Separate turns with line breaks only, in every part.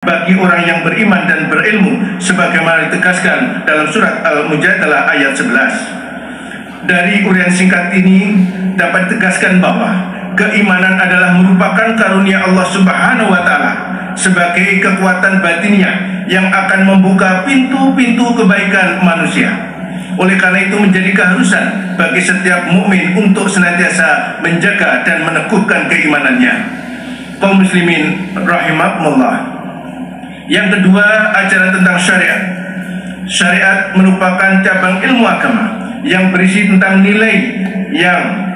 bagi orang yang beriman dan berilmu, sebagaimana ditegaskan dalam surat Al-Mujadalah ayat 11. Dari uraian singkat ini dapat ditegaskan bahwa keimanan adalah merupakan karunia Allah Subhanahu wa Ta'ala sebagai kekuatan batinnya yang akan membuka pintu-pintu kebaikan manusia. Oleh karena itu menjadi keharusan bagi setiap mukmin untuk senantiasa menjaga dan meneguhkan keimanannya. Kaum muslimin rahimakumullah. Yang kedua, ajaran tentang syariat. Syariat merupakan cabang ilmu agama yang berisi tentang nilai yang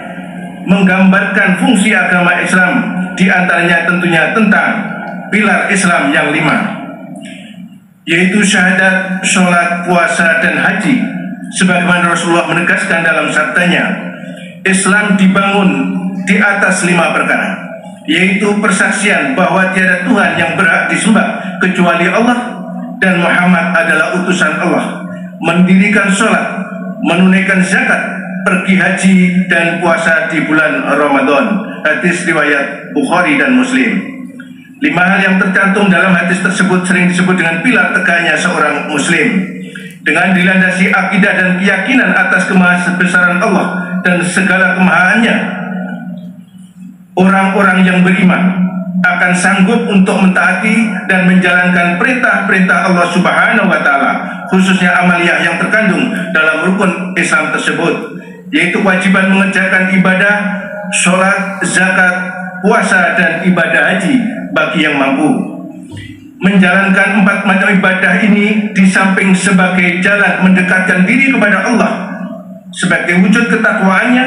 menggambarkan fungsi agama Islam, di antaranya tentunya tentang pilar Islam yang 5, yaitu syahadat, sholat, puasa, dan haji. Sebagaimana Rasulullah menegaskan dalam sabdanya, Islam dibangun di atas 5 perkara, yaitu persaksian bahwa tiada Tuhan yang berhak disembah kecuali Allah dan Muhammad adalah utusan Allah, mendirikan sholat, menunaikan zakat, pergi haji, dan puasa di bulan Ramadan. Hadis riwayat Bukhari dan Muslim. 5 hal yang tercantum dalam hadis tersebut sering disebut dengan pilar tegaknya seorang muslim. Dengan dilandasi akidah dan keyakinan atas kemahabesaran Allah dan segala kemahaannya, orang-orang yang beriman akan sanggup untuk mentaati dan menjalankan perintah-perintah Allah Subhanahu wa Ta'ala, khususnya amaliyah yang terkandung dalam rukun Islam tersebut, yaitu kewajiban mengerjakan ibadah, sholat, zakat, puasa, dan ibadah haji bagi yang mampu. Menjalankan 4 macam ibadah ini di samping sebagai jalan mendekatkan diri kepada Allah sebagai wujud ketakwaannya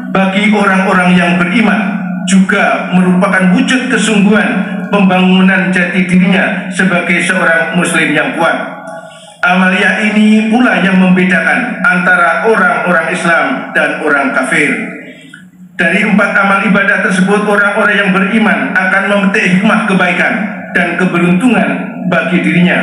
bagi orang-orang yang beriman, juga merupakan wujud kesungguhan pembangunan jati dirinya sebagai seorang muslim yang kuat. Amaliyah ini pula yang membedakan antara orang-orang Islam dan orang kafir. Dari 4 amal ibadah tersebut, orang-orang yang beriman akan memetik hikmah kebaikan dan keberuntungan bagi dirinya.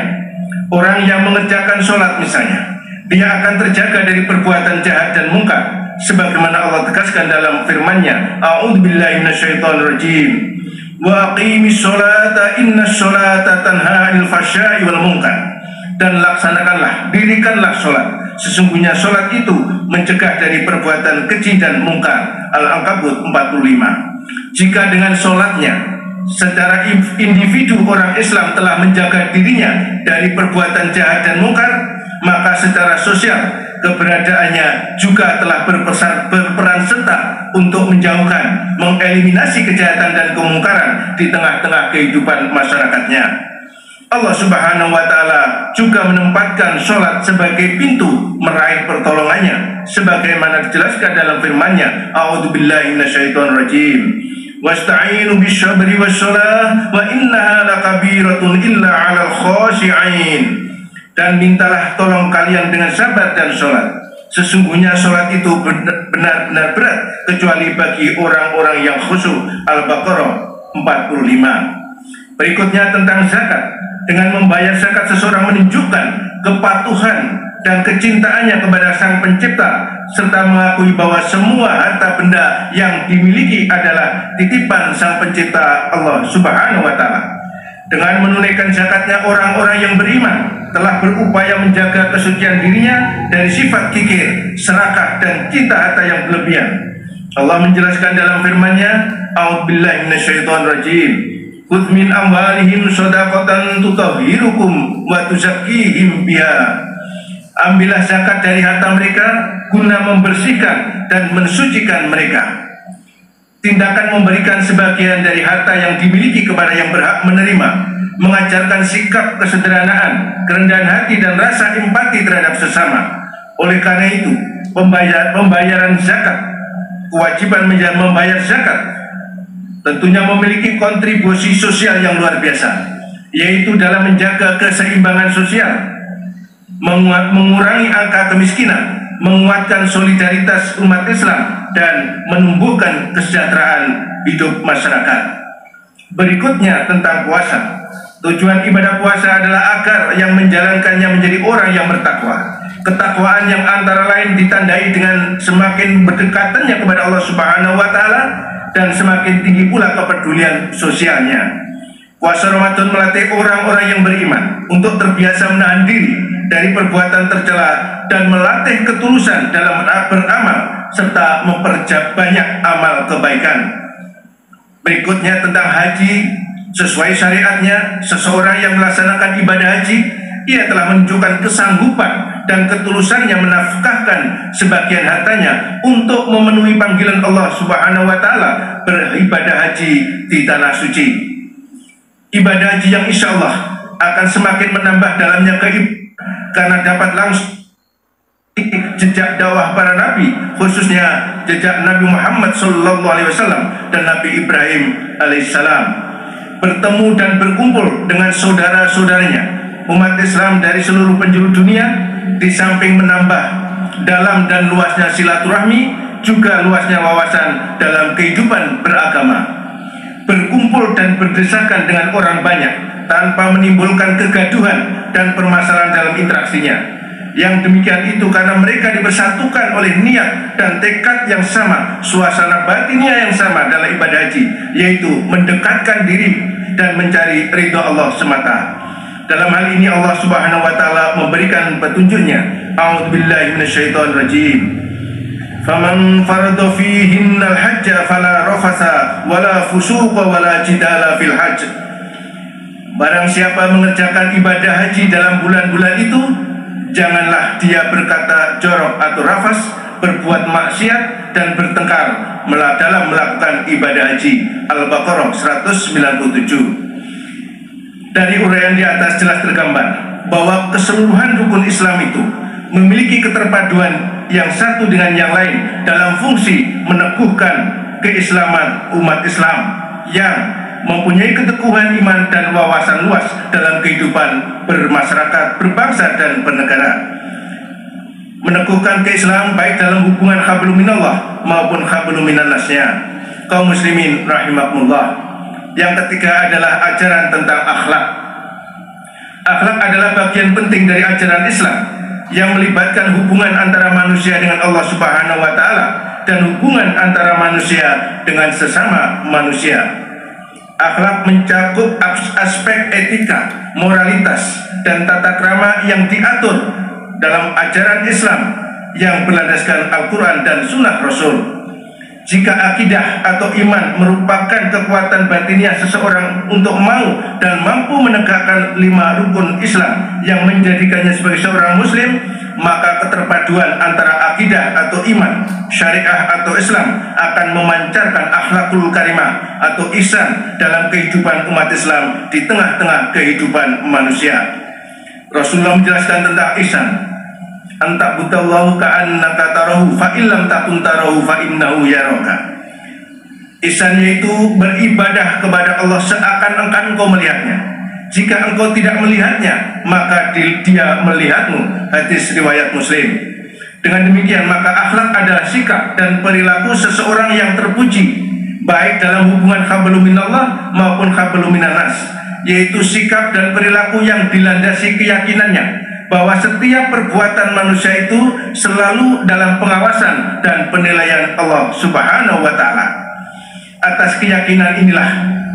Orang yang mengerjakan sholat misalnya, dia akan terjaga dari perbuatan jahat dan mungkar, sebagaimana Allah tegaskan dalam firman-Nya, A'udzubillahi minasyaitonirrajim, wa aqimis sholata innash sholata tanha 'anil fahsya'i wal munkar. Dan laksanakanlah, dirikanlah sholat, sesungguhnya sholat itu mencegah dari perbuatan keji dan mungkar. Al-Ankabut 45. Jika dengan sholatnya secara individu orang Islam telah menjaga dirinya dari perbuatan jahat dan mungkar, maka secara sosial keberadaannya juga telah berperan serta untuk menjauhkan, mengeliminasi kejahatan dan kemungkaran di tengah-tengah kehidupan masyarakatnya. Allah Subhanahu wa Ta'ala juga menempatkan sholat sebagai pintu meraih pertolongannya, sebagaimana dijelaskan dalam firman-Nya, A'udzubillahi minasyaitonirrajim, wasta'inu bisyabri wassalah wa innaha lakabiratun illa 'alal khashi'in. Dan mintalah tolong kalian dengan sabar dan sholat, sesungguhnya sholat itu benar-benar berat kecuali bagi orang-orang yang khusyuk. Al-Baqarah 45. Berikutnya tentang zakat. Dengan membayar zakat, seseorang menunjukkan kepatuhan dan kecintaannya kepada Sang Pencipta, serta mengakui bahwa semua harta benda yang dimiliki adalah titipan Sang Pencipta Allah Subhanahu wa Ta'ala. Dengan menunaikan zakatnya, orang-orang yang beriman telah berupaya menjaga kesucian dirinya dari sifat kikir, serakah, dan cinta harta yang berlebihan. Allah menjelaskan dalam firman-Nya, A'udzubillahi minasyaitonirrajim, khudz min amwalihim shadaqatan tutahhirukum wa tuzakkihim biha. Ambillah zakat dari harta mereka guna membersihkan dan mensucikan mereka. Tindakan memberikan sebagian dari harta yang dimiliki kepada yang berhak menerima, mengajarkan sikap kesederhanaan, kerendahan hati, dan rasa empati terhadap sesama. Oleh karena itu, pembayaran zakat, kewajiban membayar zakat tentunya memiliki kontribusi sosial yang luar biasa, yaitu dalam menjaga keseimbangan sosial, mengurangi angka kemiskinan, menguatkan solidaritas umat Islam, dan menumbuhkan kesejahteraan hidup masyarakat. Berikutnya tentang puasa. Tujuan ibadah puasa adalah agar yang menjalankannya menjadi orang yang bertakwa. Ketakwaan yang antara lain ditandai dengan semakin berdekatannya kepada Allah Subhanahu wa Ta'ala dan semakin tinggi pula kepedulian sosialnya. Puasa Ramadan melatih orang-orang yang beriman untuk terbiasa menahan diri dari perbuatan tercela dan melatih ketulusan dalam beramal serta memperbanyak amal kebaikan. Berikutnya tentang haji. Sesuai syariatnya, seseorang yang melaksanakan ibadah haji, ia telah menunjukkan kesanggupan dan ketulusannya menafkahkan sebagian hartanya untuk memenuhi panggilan Allah Subhanahu wa Ta'ala beribadah haji di tanah suci. Ibadah haji yang insya Allah akan semakin menambah dalamnya karena dapat langsung jejak dakwah para nabi, khususnya jejak Nabi Muhammad SAW dan Nabi Ibrahim alaihissalam, bertemu dan berkumpul dengan saudara-saudaranya umat Islam dari seluruh penjuru dunia. Di samping menambah dalam dan luasnya silaturahmi, juga luasnya wawasan dalam kehidupan beragama. Berkumpul dan berdesakan dengan orang banyak tanpa menimbulkan kegaduhan dan permasalahan dalam interaksinya. Yang demikian itu karena mereka dipersatukan oleh niat dan tekad yang sama, suasana batinnya yang sama dalam ibadah haji, yaitu mendekatkan diri dan mencari ridha Allah semata. Dalam hal ini Allah Subhanahu wa Ta'ala memberikan petunjuknya. A'udzubillahi minasyaitonirrajim. Faman farada fihinnal hajja fala rafasa wala fusuqa wala jidala fil hajj. Barang siapa mengerjakan ibadah haji dalam bulan-bulan itu, janganlah dia berkata jorok atau rafas, berbuat maksiat dan bertengkar dalam melakukan ibadah haji. Al-Baqarah 197. Dari uraian di atas jelas tergambar bahwa keseluruhan rukun Islam itu memiliki keterpaduan yang satu dengan yang lain dalam fungsi meneguhkan keislaman umat Islam yang mempunyai keteguhan iman dan wawasan luas dalam kehidupan bermasyarakat, berbangsa dan bernegara. Meneguhkan keislaman baik dalam hubungan hablum minallah maupun hablum minannasnya. Kaum muslimin rahimakumullah. Yang ketiga adalah ajaran tentang akhlak. Akhlak adalah bagian penting dari ajaran Islam yang melibatkan hubungan antara manusia dengan Allah Subhanahu wa Ta'ala dan hubungan antara manusia dengan sesama manusia. Akhlak mencakup aspek etika, moralitas, dan tata krama yang diatur dalam ajaran Islam yang berlandaskan Al-Quran dan Sunnah Rasul. Jika akidah atau iman merupakan kekuatan batiniah seseorang untuk mau dan mampu menegakkan 5 rukun Islam yang menjadikannya sebagai seorang muslim, maka keterpaduan antara akidah atau iman, syariah atau Islam akan memancarkan akhlakul karimah atau ihsan dalam kehidupan umat Islam di tengah-tengah kehidupan manusia. Rasulullah menjelaskan tentang ihsan. Antakbutallahu ka'annaka tarahu fa illam takun tarahu fa innahu yaraka. Ihsan yaitu beribadah kepada Allah seakan-akan engkau melihatnya. Jika engkau tidak melihatnya, maka dia melihatmu. Hadis riwayat Muslim. Dengan demikian maka akhlak adalah sikap dan perilaku seseorang yang terpuji baik dalam hubungan hablum minallah maupun hablum minannas, yaitu sikap dan perilaku yang dilandasi keyakinannya bahwa setiap perbuatan manusia itu selalu dalam pengawasan dan penilaian Allah Subhanahu wa Ta'ala. Atas keyakinan inilah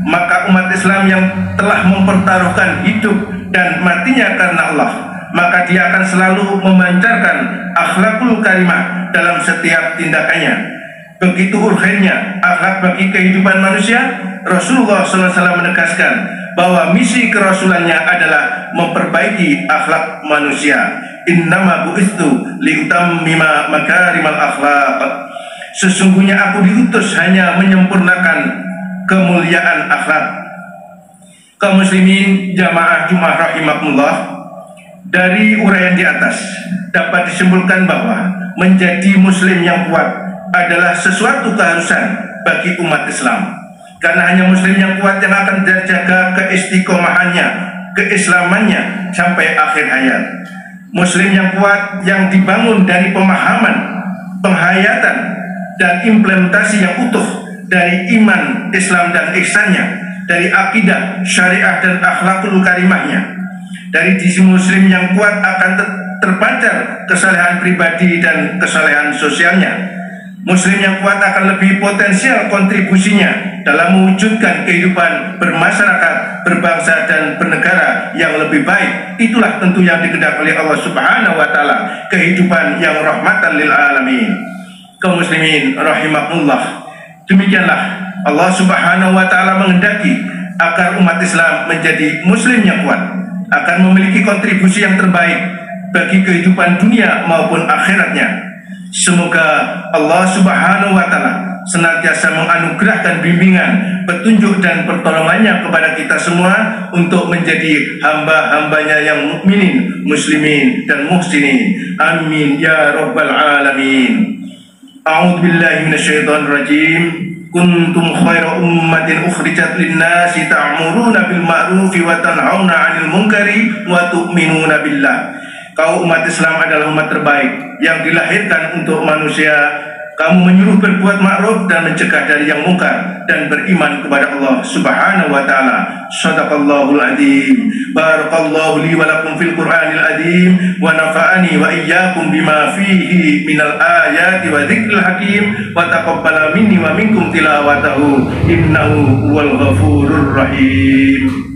maka umat Islam yang telah mempertaruhkan hidup dan matinya karena Allah, maka dia akan selalu memancarkan akhlakul karimah dalam setiap tindakannya. Begitu urgennya akhlak bagi kehidupan manusia, Rasulullah SAW menegaskan bahwa misi kerasulannya adalah memperbaiki akhlak manusia. Innama bu'istu liutammima makarimal akhlaq. Sesungguhnya aku diutus hanya menyempurnakan kemuliaan akhlak. Kaum muslimin jamaah Jumat rahimakumullah, dari uraian di atas dapat disimpulkan bahwa menjadi muslim yang kuat adalah sesuatu keharusan bagi umat Islam. Karena hanya muslim yang kuat yang akan terjaga keistiqomahannya, keislamannya sampai akhir hayat. Muslim yang kuat yang dibangun dari pemahaman, penghayatan, dan implementasi yang utuh dari iman, Islam, dan ihsannya, dari akidah, syariah, dan akhlakul karimahnya. Dari sisi muslim yang kuat akan terpancar kesalehan pribadi dan kesalehan sosialnya. Muslim yang kuat akan lebih potensial kontribusinya dalam mewujudkan kehidupan bermasyarakat, berbangsa dan bernegara yang lebih baik. Itulah tentu yang dikehendaki oleh Allah Subhanahu wa taala, kehidupan yang rahmatan lil alamin. Kaum muslimin rahimakumullah. Demikianlah Allah Subhanahu wa taala menghendaki agar umat Islam menjadi muslim yang kuat, akan memiliki kontribusi yang terbaik bagi kehidupan dunia maupun akhiratnya. Semoga Allah Subhanahu wa taala senantiasa menganugerahkan bimbingan, petunjuk dan pertolongannya kepada kita semua untuk menjadi hamba-hambanya yang mukminin, muslimin dan muhsinin. Amin ya rabbal alamin. A'udzu billahi minasyaitonir rajim. Kuntum khaira ummatin ukhrijat lin-nasi ta'muruna bil ma'rufi wa tanhauna 'anil munkari wa tu'minuna billah. Kau umat Islam adalah umat terbaik yang dilahirkan untuk manusia. Kamu menyuruh berbuat ma'ruf dan mencegah dari yang mungkar dan beriman kepada Allah Subhanahu wa taala. Shadaqallahul adzim. Barakallahu li wa lakum fil Qur'anil adzim wa nafa'ani wa iyyakum bima fihi minal ayati wa dzikril hakim wa taqabbala minni wa minkum tilawatahu innahu huwal ghafurur rahim.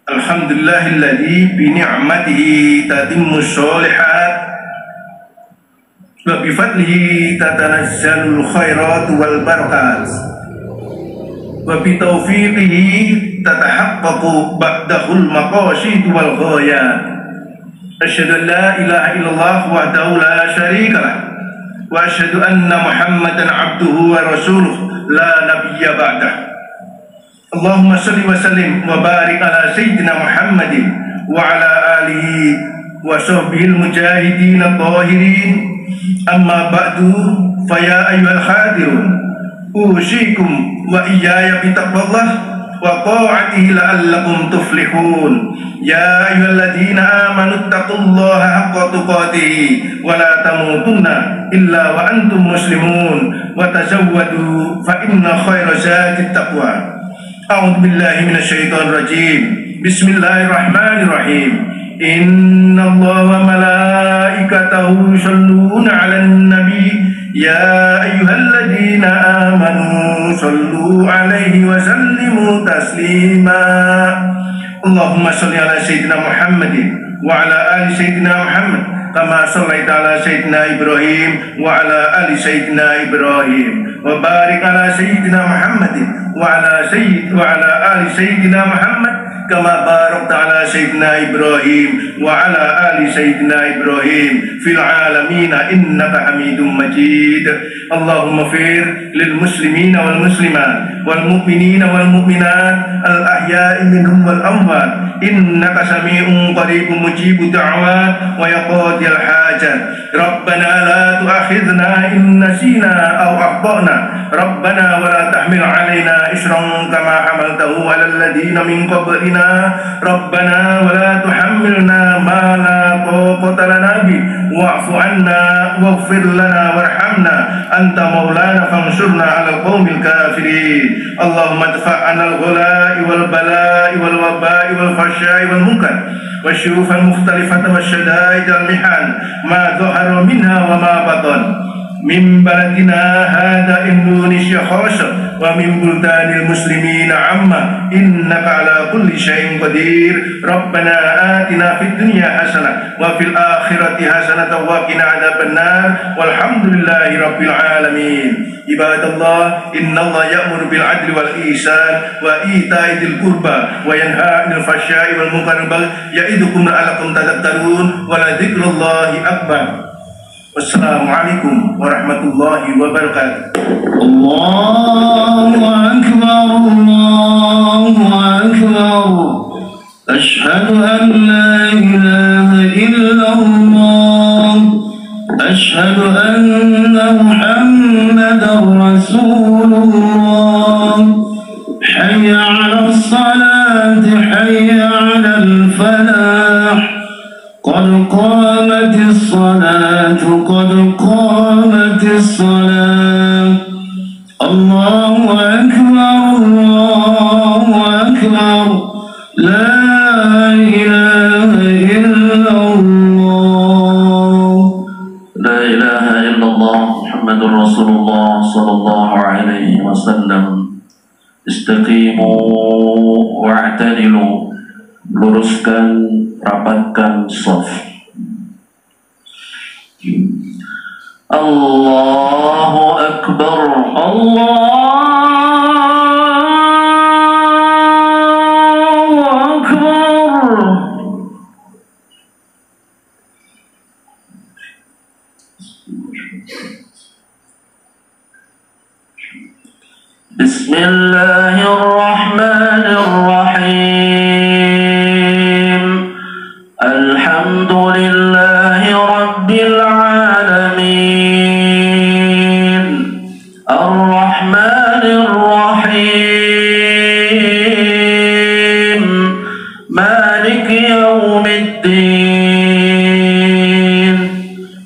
Alhamdulillahilladzi bi ni'matihi tatimmu sholihat wa bi fadlihi tatanazzalul khairat wal barakat wa bi taufiqihi tatahaqqaqu ba'dahul maqasid wal ghayat. Asyhadu an la ilaha illallah wahdahu la syarika lah wa asyhadu anna Muhammadan abduhu wa rasuluh la nabiyya ba'dah. Allahumma salli wa sallim wa barik ala sayyidina Muhammadin wa ala alihi wa sahbihi al-mujahidin al-tahirin. Amma ba'du, fa ya ayyuhal hadirun usikum wa iyaya bitaqwallah wa ta'atihi la'allakum tuflihun. Ya ayyuhalladzina amanu taqullaha haqqa tuqatih wa la tamutunna illa wa antum muslimun wa tazawwadu fa inna khayra zadit taqwa. A'udzu billahi minasyaitonir rajim. Bismillahirrahmanirrahim. Innallaha wa malaikatahu yusholluna 'alan nabi ya ayyuhalladzina amanu shollu 'alaihi wa sallimu taslima. Allahumma shalli ala sayyidina Muhammadin wa ala ali sayyidina Muhammad kama shallaita ala sayyidina Ibrahim wa ala ali sayyidina Ibrahim wa barik ala sayyidina Muhammadin wa ala ali sayyidina Muhammad kama barakta ala sayyidina Ibrahim wa ala ali sayyidina Ibrahim fil alamin innaka Hamidum Majid. Allahumma fir lil muslimina wal muslimat wal mu'minina wal mu'minat al ahya'i minhum wal amwat innaka sami'un qaribun mujibud da'wat wa yaqdil hajat. Rabbana la tu'akhidhna in nasina aw akhtana. Rabbana wa la tahmil 'alaina isran kama hamaltahu 'alal ladzina min qablina. Rabbana wa la tuhammilna ma la taqata lana bi wa'fu 'anna waghfir lana warhamna anta maulana fansurna 'alal qaumil kafirin. Allahumma dfa' 'anal ghala'i wal bala'i wal waba'i wal fahsya'i wal munkar wasyuruf al mukhtalifata wasyada'id al mihan ma dhahara minha wa ma batan min baladina hada Indonesia khasa wa min buldanil muslimina amma innaka ala kulli syai'in qadir. Rabbana atina fid dunya hasanah wa fil akhirati hasanah wa qina adzabannar walhamdulillahi rabbil alamin. Ibadallah, innallaha ya'muru bil adli wal ihsan wa ita'i dzil qurba wa yanha 'anil fahsya'i wal munkari wal baghi ya'idukum la'allakum tadhakkarun wa la dzikrullahi akbar. Wassalamualaikum warahmatullahi wabarakatuh.
Allahu akbar, Allahu akbar. Ashhadu an la ilaha illallah. Ashhadu anna Muhammadar Rasulullah. الصلاة قد قامت الصلاة الله أكبر الله أكبر لا إله إلا الله
لا إله إلا الله محمد رسول الله صلى الله عليه وسلم Istaqimu wa'tadilu, luruskan, rapatkan shaf. Allahu Akbar, Allahu Akbar. Bismillahirrahmanirrahim. Alhamdulillahi Rabbil alamin. Ar-Rahmanir-Rahim. Maliki yawmiddin.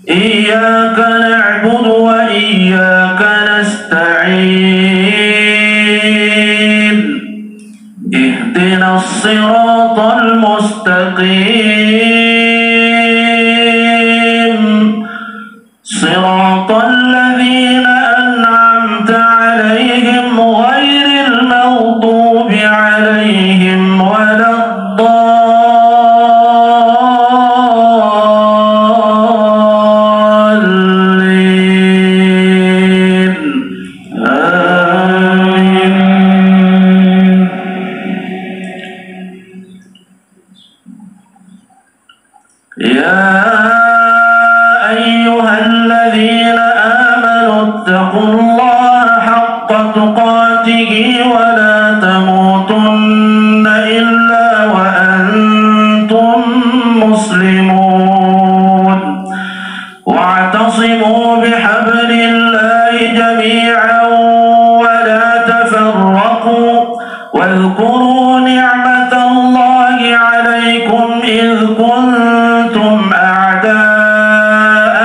Iyyaka na'budu wa iyyaka nasta'in. اهدنا الصراط المستقيم صراط الذين أنعمت عليهم غير المغضوب عليهم ولا الضالين آمين. يا أيها الذين آمنوا اتقوا الله حق تقاته ولا تموتن إلا وأنتم مسلمون واعتصموا بحبل الله جميعا ولا تفرقوا واذكروا نعمة الله عليكم إذ كنتم أعداء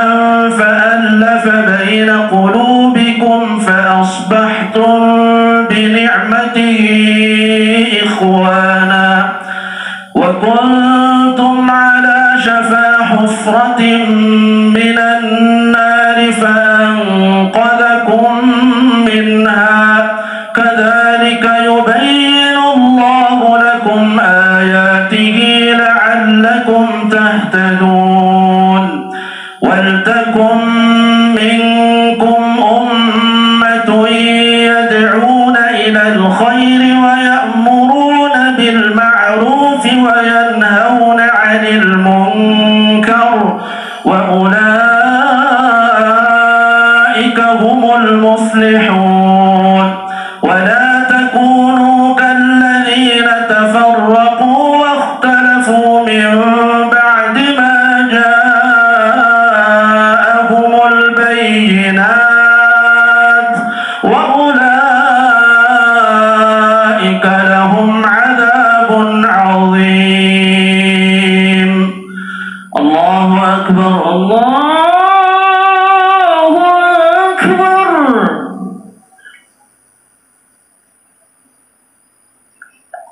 فألف بين قلوبكم فأصبحتم بنعمته إخوانا وكنتم على شفا حفرة من النار فأنقذكم منها كذلك يبين الله لكم آياته لعلكم تهتدون ولتكن منكم أمة يدعون إلى الخير ويأمرون بالمعروف وينهون عن المنكر وأولئك هم المفلحون ولا تكونوا كالذين تفرقوا واختلفوا من بعد ما جاءهم البينات وأولئك لهم عذاب عظيم. الله أكبر الله أكبر.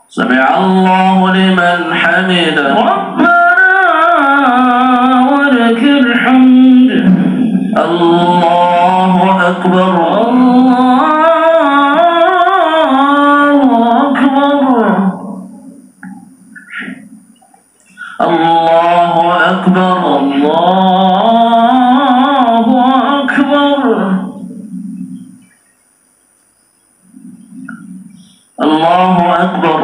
سمع الله لمن حمده ربنا ولك الحمد. الله أكبر الله أكبر الله أكبر الله أكبر الله أكبر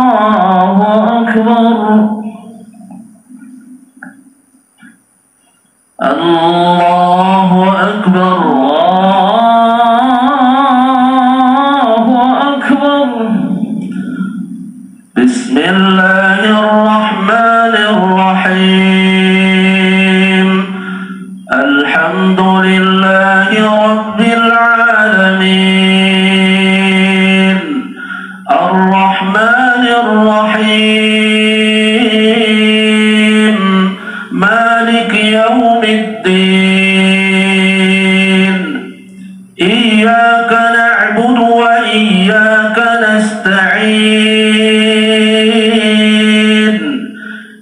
الله أكبر الله أكبر الله أكبر. بسم الله الرحمن الرحيم. الحمد لله رب العالمين. الرحمن الرحيم. مالك يوم الدين إياك نعبد وإياك نستعين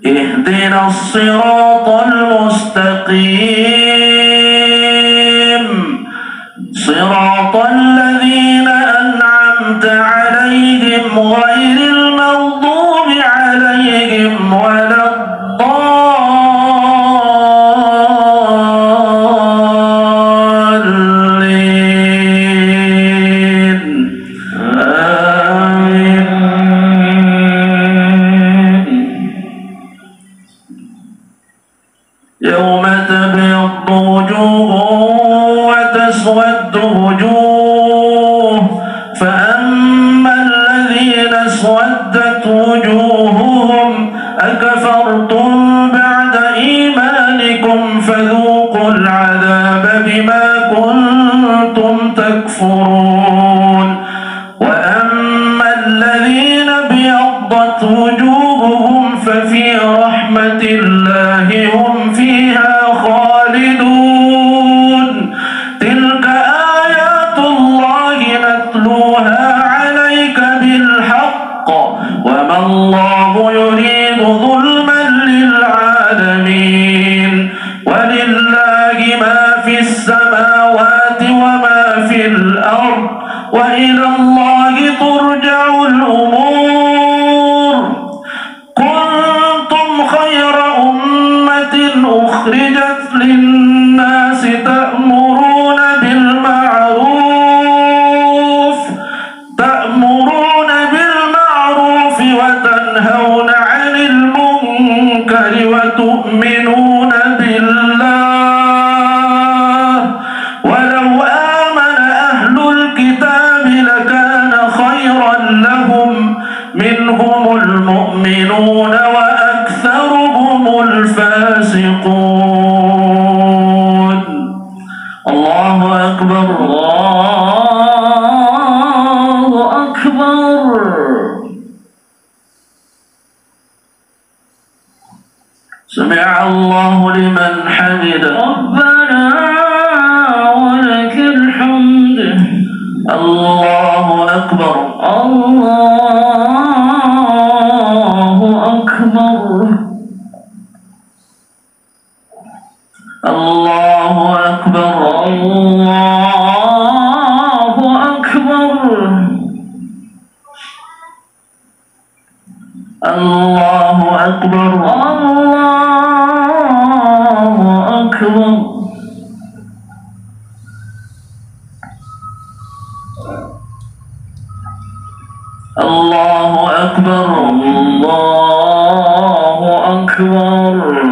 اهدنا الصراط المستقيم صراط الذين أنعمت عليهم غير المغضوب عليهم ولا الضالين آمين. يوم تبيض وجوه وتسود وجوه فأما الذين اسودت وجوههم أكفرتم بعد إيمانكم فذوقوا العذاب بما كنتم تكفرون وأما الذين ابيضت وجوههم ففي رحمة الله هم فيها خالدون تلك آيات الله نتلوها عليك بالحق وما الله يريد ظلما للعالمين ولله ما في السماوات وما في الأرض وإلى الله ترجع الأمور كنتم خير أمة أخرجت للناس تأمرون بالمعروف وتنهون عن المنكر وتؤمنون بالله ولو آمن أهل الكتاب لكان خيرا لهم منهم المؤمنون وأكثرهم الفاسقون الله أكبر الله أكبر سمع الله لمن حمده ربنا ولك الحمد الله أكبر الله أكبر الله أكبر الله أكبر الله أكبر الله أكبر الله أكبر الله أكبر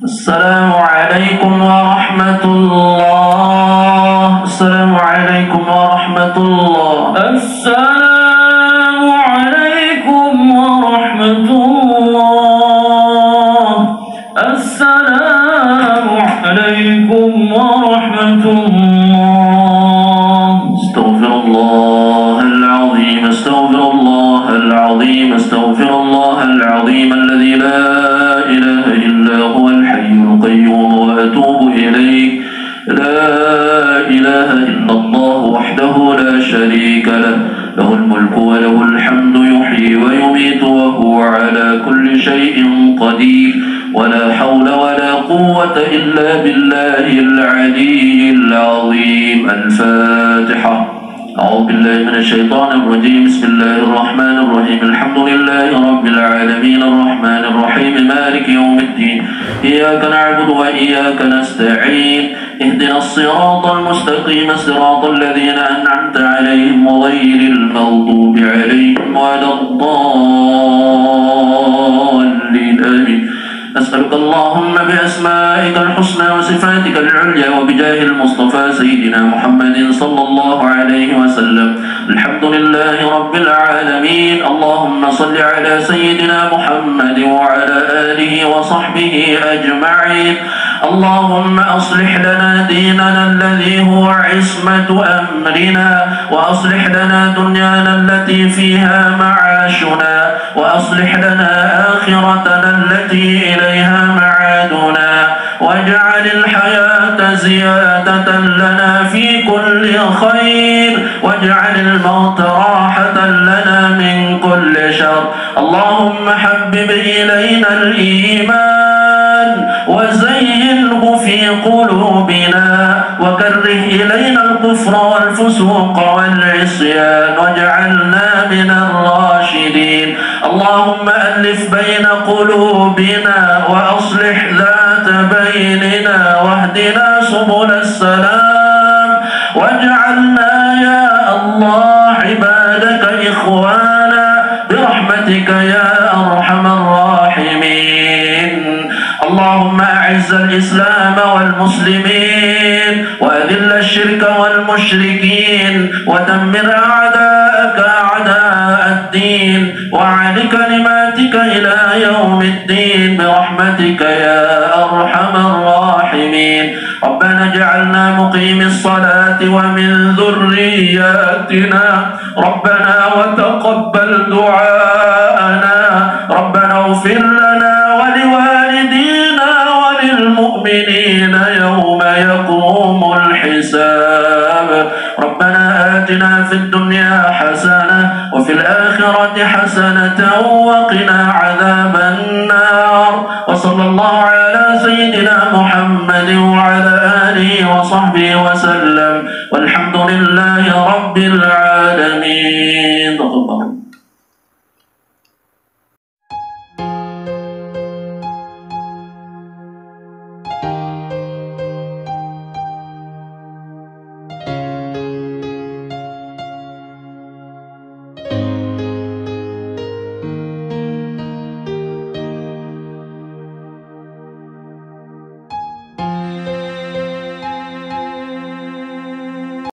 السلام عليكم ورحمة الله السلام عليكم ورحمة الله السلام عليكم ورحمة الله السلام عليكم ورحمة الله استغفر الله العظيم استغفر الله العظيم استغفر الله العظيم الذي لا إله إلا هو الحي القيوم وأتوب إليه لا إله إلا الله وحده لا شريك له له الملك وله الحمد يحيي ويميت وهو على كل شيء قدير ولا حول ولا قوة إلا بالله العلي العظيم الفاتحة أعوذ بالله من الشيطان الرجيم بسم الله الرحمن الرحيم الحمد لله رب العالمين الرحمن الرحيم مالك يوم الدين إياك نعبد وإياك نستعين اهدنا الصراط المستقيم صراط الذين أنعمت عليهم غير المغضوب عليهم ولا الضالين آمين نسألك اللهم بأسمائك الحسنى وصفاتك العليا وبجاه المصطفى سيدنا محمد صلى الله عليه وسلم. الحمد لله رب العالمين. اللهم صل على سيدنا محمد وعلى آله وصحبه أجمعين. اللهم أصلح لنا ديننا الذي هو عصمة أمرنا، وأصلح لنا دنيانا التي فيها معاشنا، وأصلح لنا آخرتنا التي إليها معادنا، واجعل الحياة زيادة لنا في كل خير، واجعل الموت راحة لنا من كل شر. اللهم حبب إلينا الإيمان وزينه في قلوبنا، وكره إلينا الكفر والفسوق والعصيان، واجعلنا من الراشدين. اللهم ألف بين قلوبنا وأصلح ذات بيننا، واهدنا سبل السلام، واجعلنا يا الله عبادك إخوانا برحمتك يا أرحم الراحمين. اللهم أعز الإسلام والمسلمين، وأذل الشرك والمشركين، ودمر أعداءك أعداء الدين، وعل كلماتك إلى يوم الدين برحمتك يا أرحم الراحمين. ربنا اجعلنا مقيم الصلاة ومن ذرياتنا، ربنا وتقبل دعاءنا، ربنا اغفر لنا ولوالدينا وللمؤمنين يوم يقوم الحساب. ربنا آتنا في الدنيا حسنة وفي الآخرة حسنة وقنا عذاب النار. وصلى الله على سيدنا محمد وعلى آله وصحبه وسلم، والحمد لله رب العالمين.